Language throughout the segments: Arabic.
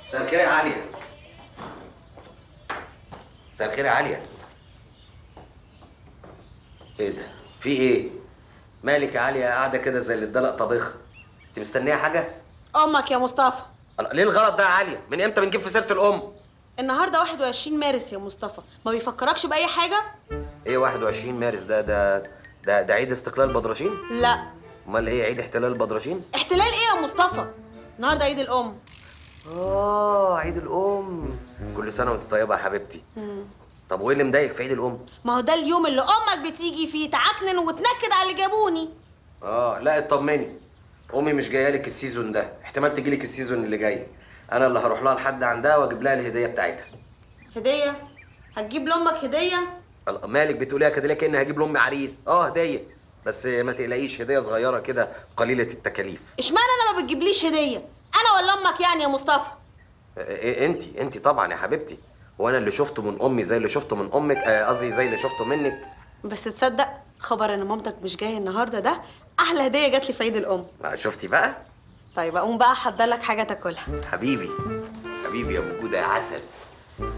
مساء الخير يا عليا. مساء الخير يا عليا. ايه ده؟ في ايه؟ مالك يا عليا قاعده كده زي اللي اتدلق طبيخه؟ انت مستنيه حاجه؟ امك يا مصطفى. ليه الغلط ده يا عليا؟ من امتى بنجيب في سيره الام؟ النهارده 21 مارس يا مصطفى، ما بيفكركش باي حاجه؟ ايه 21 مارس ده عيد استقلال البدرشين؟ لا. امال ايه عيد احتلال البدرشين؟ احتلال ايه يا مصطفى؟ النهارده عيد الام. عيد الام. كل سنه وانت طيبه يا حبيبتي. طب وايه اللي مضايقك في عيد الام؟ ما هو ده اليوم اللي امك بتيجي فيه تعكنن وتنكد على اللي جابوني. لا اطمني، امي مش جايه لك السيزون ده، احتمال تجي لك السيزون اللي جاي. انا اللي هروح لها لحد عندها واجيب لها الهديه بتاعتها. هديه؟ هتجيب لامك هديه؟ مالك بتقوليها كده ليه؟ كاني هجيب لامي عريس. هديه، بس ما تقلقيش، هديه صغيره كده قليله التكاليف. اشمعنى انا ما بتجيبليش هديه؟ انا ولا امك يعني يا مصطفى؟ انت طبعا يا حبيبتي. وانا اللي شفته من امي زي اللي شفته من امك، قصدي زي اللي شفته منك. بس تصدق خبر ان مامتك مش جايه النهارده ده احلى هديه جات لي في عيد الام. شفتي بقى؟ طيب اقوم بقى احضر لك حاجه تاكلها. حبيبي حبيبي يا ابو جوده يا عسل،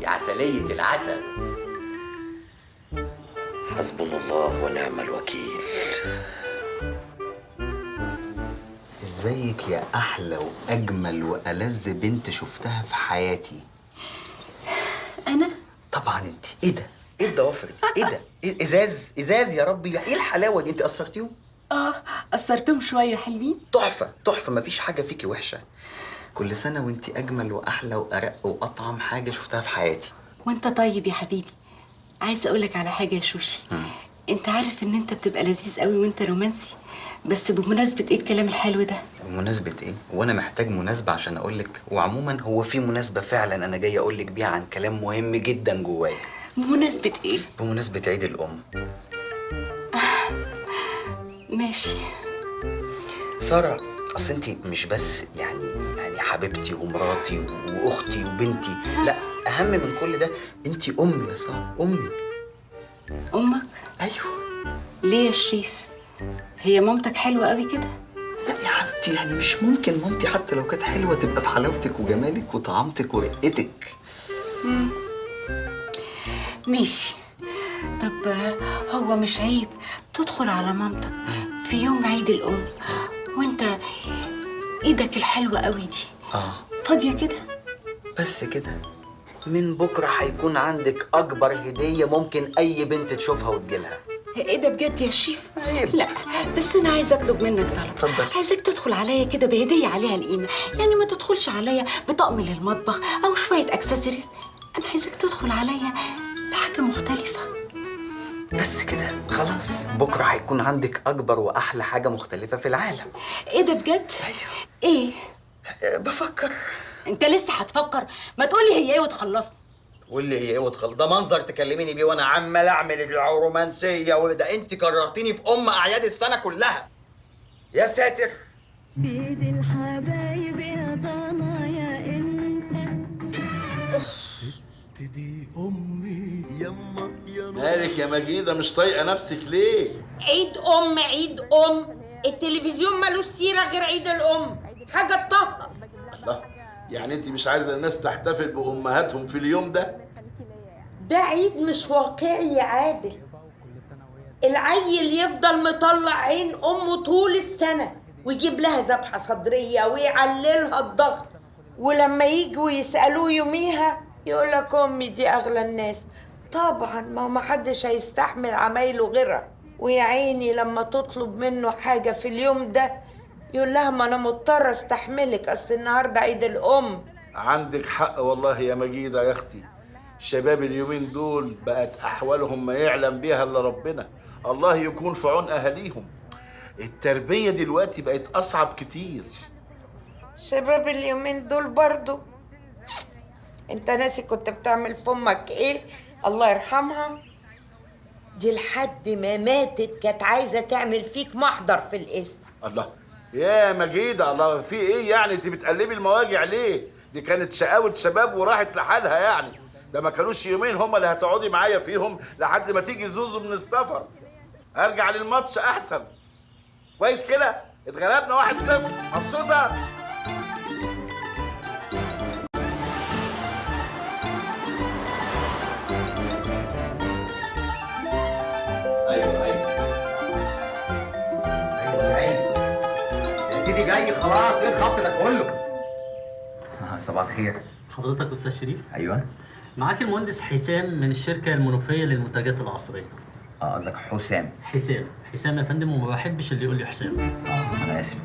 يا عسليه العسل. حسبنا الله ونعم الوكيل. ازيك يا احلى واجمل والذ بنت شفتها في حياتي؟ انا طبعا انت. ايه ده؟ ايه الضوافر دي؟ ايه ده؟ إيه ازاز يا ربي، ايه الحلاوه دي؟ انت قصرتيهم؟ قصرتهم شويه حلوين. تحفه تحفه، مفيش حاجه فيكي وحشه. كل سنه وانت اجمل واحلى وارق واطعم حاجه شفتها في حياتي. وانت طيب يا حبيبي. عايزه اقولك على حاجه يا شوشي. انت عارف ان انت بتبقى لذيذ قوي وانت رومانسي، بس بمناسبه ايه الكلام الحلو ده؟ بمناسبه ايه؟ وانا محتاج مناسبه عشان اقول لك؟ وعموما هو في مناسبه فعلا انا جاي اقول لك بيها عن كلام مهم جدا جوايا. بمناسبه ايه؟ بمناسبه عيد الام. ماشي. ساره، اصل انت مش بس يعني حبيبتي ومراتي واختي وبنتي، لا اهم من كل ده انت امي يا ساره، امي. امك؟ ايوه. ليه يا شريف؟ هي مامتك حلوه قوي كده؟ لا يا حبيبتي، يعني مش ممكن مامتي حتى لو كانت حلوه تبقى في حلاوتك وجمالك وطعامتك ورقتك. ماشي. طب هو مش عيب تدخل على مامتك في يوم عيد الام وانت ايدك الحلوه قوي دي فاضيه كده؟ بس كده؟ من بكره هيكون عندك اكبر هديه ممكن اي بنت تشوفها وتجيلها. ايه ده بجد يا شريف؟ عيب. لا بس انا عايزه اطلب منك طلب. اتفضل. عايزك تدخل عليا كده بهديه عليها القيمه، يعني ما تدخلش عليا بطقم للمطبخ او شويه اكسسوارز. انا عايزك تدخل عليا بحاجه مختلفه. بس كده خلاص، بكره هيكون عندك اكبر واحلى حاجه مختلفه في العالم. ايه ده بجد؟ ايوه. ايه؟ بفكر. انت لسه هتفكر؟ ما تقولي هي ايه وتخلصني. واللي هي ايه وتخلص؟ ده منظر تكلميني بيه وانا عمال اعمل الرومانسيه ده انت كرهتيني في اعياد السنه كلها. يا ساتر. بيد الحبايب يا ضنايا انت. الست دي امي يما يا مالك يا مجيدة مش طايقة نفسك ليه؟ عيد ام عيد ام، التلفزيون ملوش سيره غير عيد الام، حاجه تطهر. الله، يعني انت مش عايزة الناس تحتفل بأمهاتهم في اليوم ده؟ ده عيد مش واقعي يا عادل. العيل يفضل مطلع عين امه طول السنه ويجيب لها ذبحه صدريه ويعللها الضغط، ولما يجوا يسالوه يوميها يقول لك امي دي اغلى الناس. طبعا ما حدش هيستحمل عمايله غيرها، ويا عيني لما تطلب منه حاجه في اليوم ده يقول لها ما انا مضطر استحملك، اصل النهارده عيد الام. عندك حق والله يا مجيدة يا اختي. الشباب اليومين دول بقت احوالهم ما يعلم بيها الا ربنا. الله يكون في عون اهاليهم. التربية دلوقتي بقت اصعب كتير. شباب اليومين دول برضو، انت ناسي كنت بتعمل في امك ايه الله يرحمها؟ دي لحد ما ماتت كانت عايزه تعمل فيك محضر في الاسم. الله يا مجيدة، الله في ايه يعني؟ انت بتقلبي المواجع ليه؟ دي كانت شقاوة شباب وراحت لحالها يعني. ده ما كانوش يومين هما اللي هتقعدي معايا فيهم لحد ما تيجي زوزو من السفر. ارجع للماتش احسن. كويس كده؟ اتغلبنا 1-0. مبسوطة؟ سيدي جاي خلاص، ايه الخبط ده كله؟ صباح الخير. حضرتك استاذ شريف؟ ايوه. معاك المهندس حسام من الشركه المنوفيه للمنتجات العصريه. قصدك حسام. حسام يا فندم، وما بحبش اللي يقول لي حسام. انا اسف.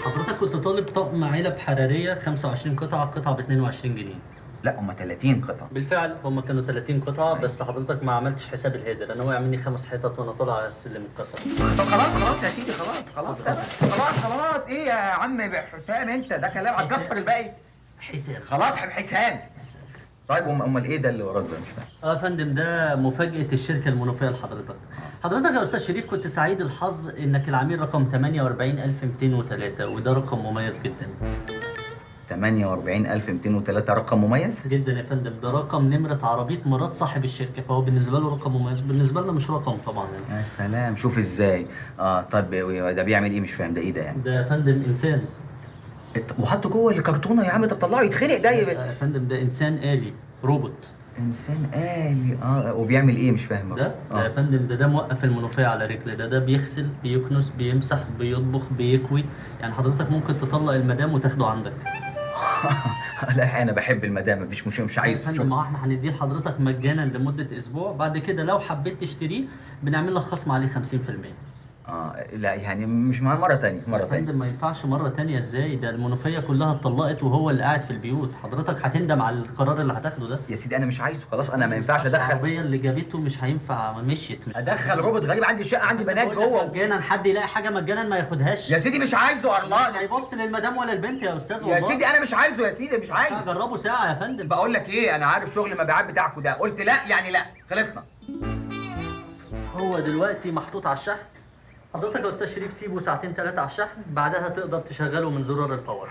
حضرتك كنت طالب طقم علب حراريه 25 قطعه، قطعه ب 22 جنيه. لا هم 30 قطعه. بالفعل هم كانوا 30 قطعه، بس حضرتك ما عملتش حساب الهيدر. انا وقع مني 5 حتت وانا طالع على السلم اتكسر. طب خلاص يا سيدي، خلاص خلاص ايه يا عم حسام انت ده كلام هتكسر الباقي. حسام. خلاص حسام. طيب امال ايه ده اللي وراك ده؟ مش فاهم. يا فندم ده مفاجأة الشركة المنوفية لحضرتك. حضرتك يا أستاذ شريف كنت سعيد الحظ إنك العميل رقم 48203، وده رقم مميز جدا. 48203 رقم مميز؟ جدا يا فندم، ده رقم نمرة عربية مرات صاحب الشركة، فهو بالنسبة له رقم مميز، بالنسبة لنا مش رقم طبعا يعني. يا سلام، شوف ازاي. طيب ده بيعمل ايه؟ مش فاهم، ده ايه ده يعني؟ ده يا فندم إنسان. وحطه جوه الكرتونه يا عم، ده طلعه يتخنق ده يا فندم ده إنسان آلي، روبوت. انسان آلي. وبيعمل ايه؟ مش فاهم. ده يا فندم ده موقف المنوفية على رجل. ده بيغسل، بيكنس، بيمسح، بيطبخ، بيكوي. يعني حضرتك ممكن تطلق المدام وتاخده عندك. لا انا بحب المدام، مش عايز. يا فندم ما احنا هنديه لحضرتك مجانا لمده اسبوع، بعد كده لو حبيت تشتريه بنعمل لك خصم عليه 50%. لا يعني مش مره ثانيه. يا فندم ما ينفعش مره ثانيه ازاي؟ ده المنوفيه كلها اتطلقت وهو اللي قاعد في البيوت. حضرتك هتندم على القرار اللي هتاخده ده. يا سيدي انا مش عايزه خلاص، انا ما ينفعش ادخل. العربيه اللي جابته مش هينفع، مشيت. مش ادخل روبوت غريب عندي الشقه، عندي بنات جوه مجانا. حد يلاقي حاجه مجانا ما ياخدهاش. يا سيدي مش عايزه. الله مش هيبص للمدام ولا البنت يا استاذ والله. يا سيدي انا مش عايزه، يا سيدي مش عايز. جربه ساعه يا فندم. بقول لك ايه، انا عارف شغل المبيعات بتاعكوا ده، قلت لا يعني لا، خلصنا. هو دلوقتي محطوط على الشحن. حضرتك يا استاذ شريف سيبه ساعتين 3 على الشحن، بعدها تقدر تشغله من زرار الباور.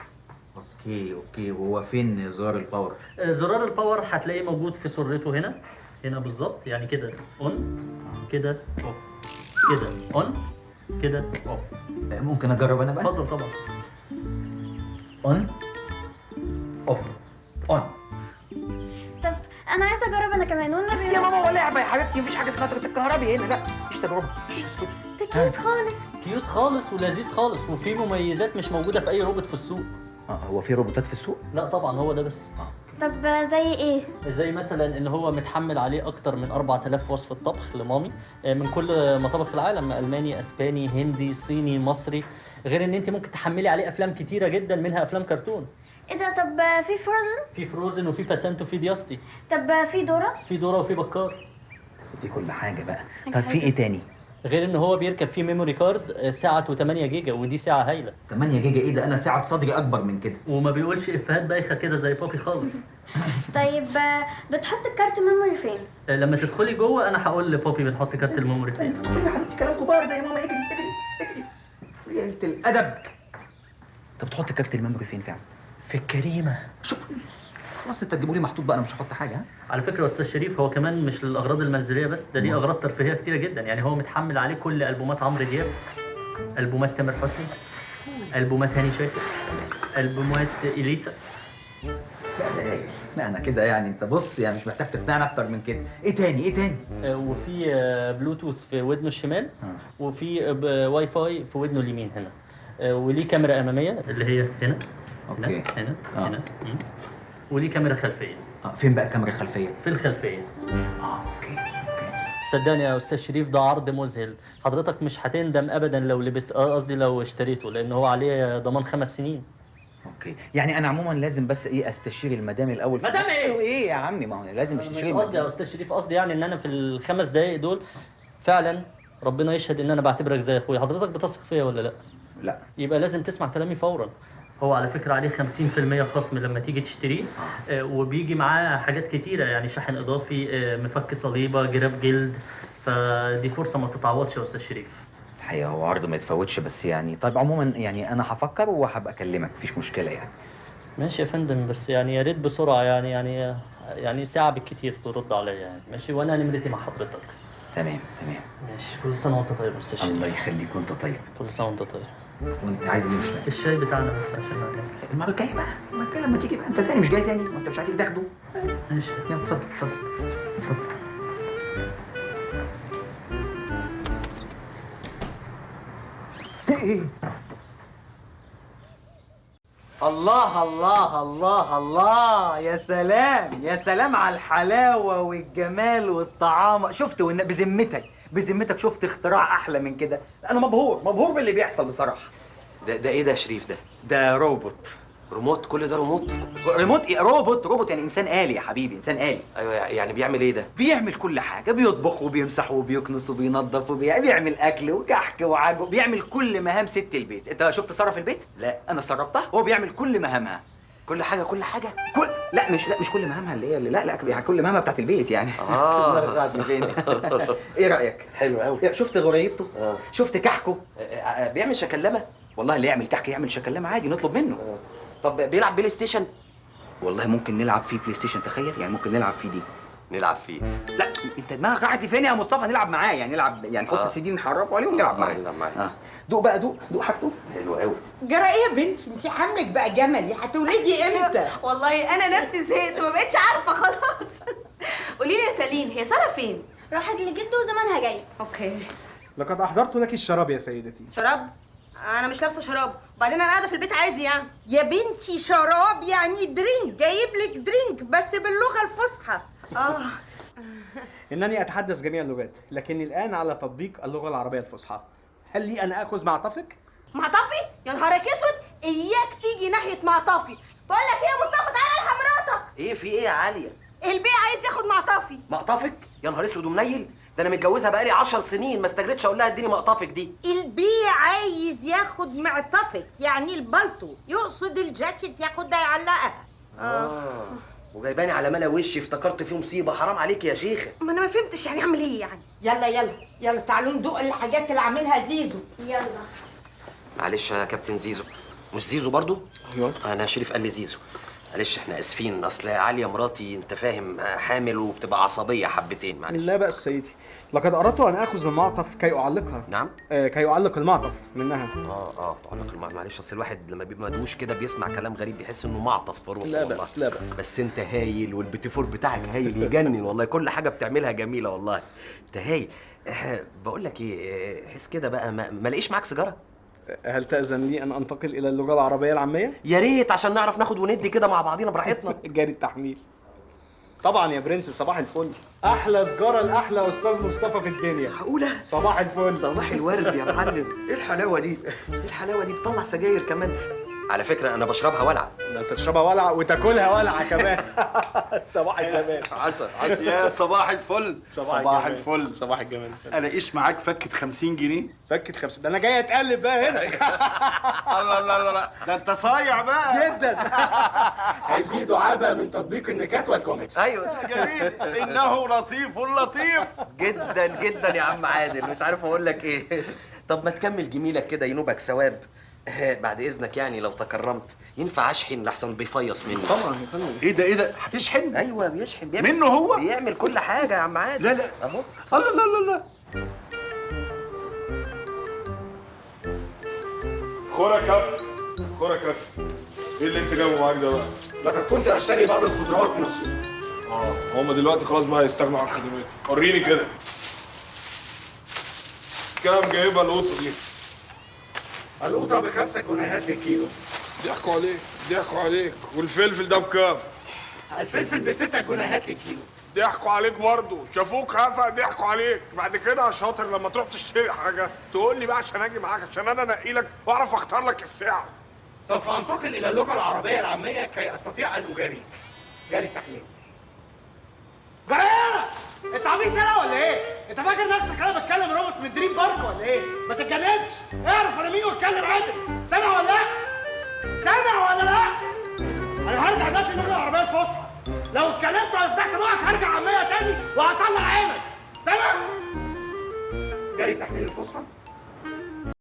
اوكي وهو فين زرار الباور؟ زرار الباور هتلاقيه موجود في سرته هنا بالظبط، يعني كده اون، كده اوف، كده اون، كده اوف. ممكن اجرب انا بقى؟ اتفضل طبعا. اون اوف اون. طب انا عايزه اجرب انا كمان والنبي. بس يا ماما ولا لعبه يا حبيبتي، مفيش حاجه اسمها الكهربي هنا، لا مفيش تجربه. اسكتي. ده كيوت خالص. كيوت خالص ولذيذ خالص، وفي مميزات مش موجوده في اي روبوت في السوق. هو في روبوتات في السوق؟ لا طبعا هو ده بس. طب زي ايه؟ زي مثلا ان هو متحمل عليه اكتر من 4000 وصفه طبخ لمامي من كل مطابخ العالم، الماني، اسباني، هندي، صيني، مصري. غير ان انت ممكن تحملي عليه افلام كتيره جدا، منها افلام كرتون. ايه ده؟ طب في فروزن؟ في فروزن وفي باسنت وفي دياستي. طب في دورة؟ في دورة وفي بكار. دي كل حاجه بقى. طب في ايه تاني؟ غير ان هو بيركب فيه ميموري كارد ساعته 8 جيجا، ودي ساعه هايله. 8 جيجا ايه ده؟ انا ساعه صدري اكبر من كده. وما بيقولش افيهات بايخه كده زي بابي خالص. طيب بتحط الكارت ميموري فين؟ لما تدخلي جوه انا هقول لبابي بنحط كارت الميموري فين. تدخلي يا حبيبتي، كلام كبار ده يا ماما. اجري قلة الادب. انت بتحط كارت الميموري فين فعلا؟ في الكريمه. شوف خلاص انت تجيبوا لي محطوط بقى، انا مش هحط حاجه. على فكره يا استاذ شريف هو كمان مش للاغراض المنزليه بس، ده ليه اغراض ترفيهيه كتيره جدا. يعني هو متحمل عليه كل البومات عمرو دياب، البومات تامر حسني، البومات هاني شاكر، البومات اليسا. لا انا كده يعني، انت بص يعني مش محتاج تقنعني اكتر من كده. ايه تاني؟ وفي بلوتوث في ودنه الشمال، وفي واي فاي في ودنه اليمين هنا، وليه كاميرا اماميه اللي هي هنا. اوكي. هنا. وليه كاميرا خلفيه. فين بقى الكاميرا الخلفيه؟ في الخلفيه. اوكي. صدقني يا استاذ شريف ده عرض مذهل، حضرتك مش هتندم ابدا لو لبست، قصدي لو اشتريته، لان هو عليه ضمان 5 سنين. اوكي، يعني انا عموما لازم بس استشير المدام الاول. مدام ايه؟ ايه يا عمي، ما هو لازم استشير المدام. قصدي يا استاذ شريف، قصدي يعني ان انا في ال5 دقايق دول فعلا ربنا يشهد ان انا بعتبرك زي اخويا. حضرتك بتثق فيا ولا لا؟ لا. يبقى لازم تسمع كلامي فورا. هو على فكره عليه 50% خصم لما تيجي تشتريه، وبيجي معاه حاجات كتيره، يعني شحن اضافي، مفك صليبه، جراب جلد، فدي فرصه ما تتعوضش يا استاذ شريف. الحقيقه هو عرض ما يتفوتش، بس يعني طيب عموما يعني انا هفكر وهبقى اكلمك، مفيش مشكله يعني. ماشي يا فندم، بس يعني يا ريت بسرعه، يعني ساعه بالكتير ترد عليا يعني. ماشي، وانا نمرتي مع حضرتك. تمام. ماشي، كل سنه وانت طيب يا استاذ شريف. الله يخليك وانت طيب. كل سنه وانت طيب. وانت عايز ايه؟ مش فاهم. الشاي بتاعنا بس عشان المره الجايه بقى، لما تيجي بقى. انت تاني مش جاي تاني وانت مش هتيجي تاخده. ماشي. يلا اتفضل. الله الله الله الله، يا سلام يا سلام على الحلاوة والجمال والطعام. شفت بذمتك شفت اختراع أحلى من كده؟ أنا مبهور باللي بيحصل بصراحة. ده ايه ده يا شريف ده؟ ده روبوت. ريموت؟ كل ده ريموت؟ ريموت إيه؟ روبوت يعني إنسان آلي يا حبيبي، إنسان آلي. ايوه يعني بيعمل ايه ده؟ بيعمل كل حاجة، بيطبخ وبيمسح وبيكنس وبينظف وبيعمل أكل وكحك وعجو، بيعمل كل مهام ست البيت. أنت شفت سارة في البيت؟ لا. أنا سربتها، هو بيعمل كل مهامها. كل حاجه؟ لا مش كل مهامها اللي هي لا كل مهامها بتاعت البيت يعني. فين؟ ايه رايك؟ حلو قوي. شفت غريبته؟ شفت كحكه؟ بيعمل شكلمه؟ والله اللي يعمل كحك يعمل شكلمه عادي، نطلب منه. طب بيلعب بلاي ستيشن؟ والله ممكن نلعب فيه بلاي ستيشن، تخيل يعني ممكن نلعب فيه دي. نلعب فيه؟ لا انت دماغك راحت فين يا مصطفى؟ نلعب معاه يعني، نلعب يعني نحط السي دي نحرفه عليه ونلعب معاه. نلعب معاه. دوق بقى، دوق حاجته. حلو قوي. جرى ايه يا بنتي؟ انت حملك بقى جملي، هتولدي امتى؟ والله انا نفسي زهقت، ما بقتش عارفه خلاص. قولي لي يا تالين، هي ساره فين؟ راحت لجده وزمانها جاي. اوكي. لقد احضرت لك الشراب يا سيدتي. شراب؟ انا مش لابسه شراب، وبعدين انا قاعده في البيت عادي يعني. يا بنتي شراب يعني درينك، جايب لك درينك بس باللغه الفصحى. انني اتحدث جميع اللغات، لكني الان على تطبيق اللغه العربيه الفصحى. هل لي ان اخذ معطفك؟ معطفي؟ يا نهارك اسود، اياك تيجي ناحيه معطفي. بقول لك ايه يا مصطفى، تعالى الحق مراتك. ايه في ايه يا عاليه؟ البيع عايز ياخد معطفي. مقطفك؟ يا نهار اسود ومنيل، ده انا متجوزها بقالي 10 سنين ما استجريتش اقول لها اديني مقطفك دي. البيع عايز ياخد معطفك يعني البلطو، يقصد الجاكيت ياخدها يعلقها. وجايباني على ملا وشي، افتكرت فيه مصيبه. حرام عليك يا شيخه. ما انا ما فهمتش يعني اعمل ايه يعني. يلا تعالوا ندوق الحاجات اللي عاملها زيزو. يلا. معلش يا كابتن زيزو. مش زيزو برضو؟ ايوه. انا شريف قال لي زيزو. معلش احنا اسفين، اصل عاليه مراتي انت فاهم حامل وبتبقى عصبيه حبتين. معلش. لا بأس سيدي، لقد اردت ان اخذ المعطف كي اعلقها. نعم؟ كي اعلق المعطف منها. تعلق المعطف. معلش اصل الواحد لما بيبقى مدوش كده بيسمع كلام غريب بيحس انه معطف في روحه. لا والله. بأس لا بأس. بس انت هايل، والبيتيفور بتاعك هايل يجنن والله، كل حاجه بتعملها جميله والله. انت هايل. بقول لك ايه، حس كده بقى ما لاقيش معاك سيجاره؟ هل تأذن لي أن أنتقل إلى اللغة العربية العامية؟ يا ريت، عشان نعرف ناخد وندي كده مع بعضينا براحتنا. جاري التحميل. طبعا يا برنس، صباح الفل. أحلى سجارة لأحلى أستاذ مصطفى في الدنيا. معقولة؟ صباح الفل. صباح الورد يا معلم. إيه الحلاوة دي؟ إيه الحلاوة دي؟ بتطلع سجاير كمان. على فكرة أنا بشربها ولعة. ده أنت تشربها ولعة وتاكلها ولعة كمان. صباح الجمال. عسل يا صباح الفل. صباح الفل. صباح الجمال. الاقيش معاك فكه 50 جنيه؟ فكه 50؟ ده انا جاي اتقلب بقى هنا. الله ده انت صايع بقى جدا. هيزيدوا عبا من تطبيق النكات والكوميكس. ايوه جميل. انه لطيف جدا جدا يا عم عادل، مش عارف اقول لك ايه. طب ما تكمل جميلك كده ينوبك ثواب. بعد اذنك يعني لو تكرمت، ينفع اشحن لحسن بيفيص مني؟ طبعا يا فندم. ايه ده هتشحن؟ ايوه بيشحن، بيعمل منه هو؟ بيعمل كل حاجه يا عم عادل. لا اهو. الله. خورا كابتن ايه اللي انت جايبه معاك ده بقى؟ لقد كنت اشتري بعض الخضروات من السوق. هم دلوقتي خلاص بقى هيستغنوا عن خدماتي. وريني كده كام جايبها القطه دي؟ القطه ب5 جنيهات للكيلو. ضحكوا عليك. والفلفل ده بكام؟ الفلفل ب6 جنيهات للكيلو. ضحكوا عليك برضه، شافوك هفا ضحكوا عليك. بعد كده يا شاطر لما تروح تشتري حاجه تقول لي بقى عشان اجي معاك، عشان انا انقي لك واعرف اختار لك السعر. سوف انتقل الى اللغه العربيه العاميه كي استطيع ان اجاري. جاري التحميل. جريانة! انت عبيط يالا ولا ايه؟ انت فاكر نفسك انا بتكلم روبوت من دريم بارك ولا ايه؟ ما تتجننش، اعرف انا مين واتكلم عادل. سامع ولا لا؟ انا هرجع دلوقتي اللغه العربيه الفصحى. لو اتكلمت ولا فتحت بقك هرجع عاميه تاني وهطلع عينك. سامع؟ جاري التحميل الفصحى.